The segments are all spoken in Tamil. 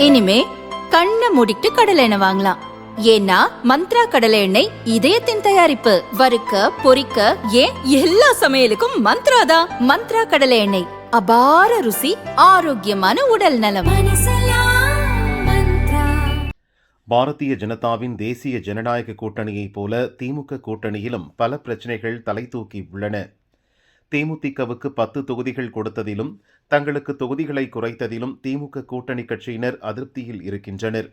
இனிமே கண்ணை மூடிட்டு கடலை எண்ணெய் வாங்கலாம். ஏன்னா மந்த்ரா கடலை எண்ணெய் இதயத்தின் தயாரிப்பு. வறுக்க பொரிக்க ஏன் எல்லா சமையலுக்கும் மந்த்ரா தான். மந்த்ரா கடலை எண்ணெய், அபார ருசி, ஆரோக்கியமான உடல் நலம். பாரதிய ஜனதாவின் தேசிய ஜனநாயக கூட்டணியைப் போல திமுக கூட்டணியிலும் பல பிரச்சினைகள் தலை தூக்கி உள்ளன. தேமுதிகவுக்கு 10 தொகுதிகள் கொடுத்ததிலும் தங்களுக்கு தொகுதிகளை குறைத்ததிலும் திமுக கூட்டணி கட்சியினர் அதிருப்தியில் இருக்கின்றனர்.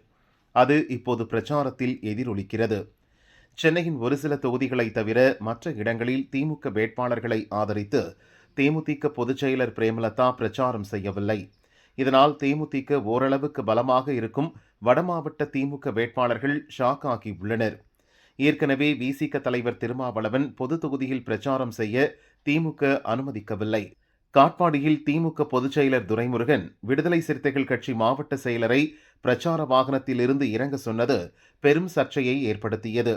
அது இப்போது பிரச்சாரத்தில் எதிரொலிக்கிறது. சென்னையின் ஒரு சில தொகுதிகளை தவிர மற்ற இடங்களில் திமுக வேட்பாளர்களை ஆதரித்து தேமுதிக பொதுச் செயலர் பிரேமலதா பிரச்சாரம் செய்யவில்லை. இதனால் தேமுதிக ஓரளவுக்கு பலமாக இருக்கும் வடமாவட்ட திமுக வேட்பாளர்கள் ஷாக் ஆகியுள்ளனர். ஏற்கனவே விசிக தலைவர் திருமாவளவன் பொது தொகுதியில் பிரச்சாரம் செய்ய திமுக அனுமதிக்கவில்லை. காட்பாடியில் திமுக பொதுச் செயலர் துரைமுருகன் விடுதலை சிறுத்தைகள் கட்சி மாவட்ட செயலரை பிரச்சார வாகனத்தில் இருந்து இறங்க சொன்னது பெரும் சர்ச்சையை ஏற்படுத்தியது.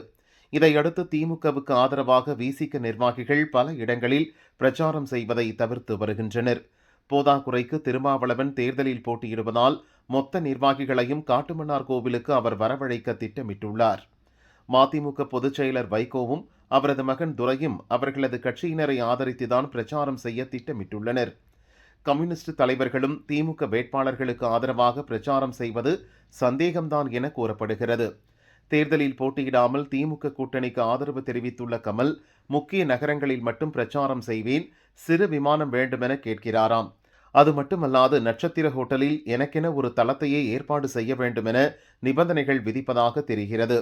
இதையடுத்து திமுகவுக்கு ஆதரவாக விசிக நிர்வாகிகள் பல இடங்களில் பிரச்சாரம் செய்வதை தவிர்த்து வருகின்றனர். போதாக்குறைக்கு திருமாவளவன் தேர்தலில் போட்டியிடுவதால் மொத்த நிர்வாகிகளையும் காட்டுமன்னார் கோவிலுக்கு அவர் வரவழைக்க திட்டமிட்டுள்ளார். மதிமுக பொதுச் செயலர் வைகோவும் அவரது மகன் துரையும் அவர்களது கட்சியினரை ஆதரித்துதான் பிரச்சாரம் செய்ய திட்டமிட்டுள்ளனர். கம்யூனிஸ்ட் தலைவர்களும் திமுக வேட்பாளர்களுக்கு ஆதரவாக பிரச்சாரம் செய்வது சந்தேகம்தான் என கூறப்படுகிறது. தேர்தலில் போட்டியிடாமல் திமுக கூட்டணிக்கு ஆதரவு தெரிவித்துள்ள கமல் முக்கிய நகரங்களில் மட்டும் பிரச்சாரம் செய்வேன், சிறு விமானம் வேண்டுமென கேட்கிறாராம். அது மட்டுமல்லாது நட்சத்திர ஹோட்டலில் எனக்கென ஒரு தளத்தையே ஏற்பாடு செய்ய வேண்டுமென நிபந்தனைகள் விதிப்பதாக தெரிகிறது.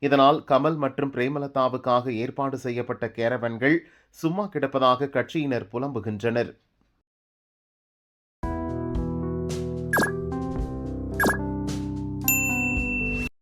இதனால் கமல் மற்றும் பிரேமலதாவுக்காக ஏற்பாடு செய்யப்பட்ட கேரவன்கள் சும்மா கிடப்பதாக கட்சியினர் புலம்புகின்றனர்.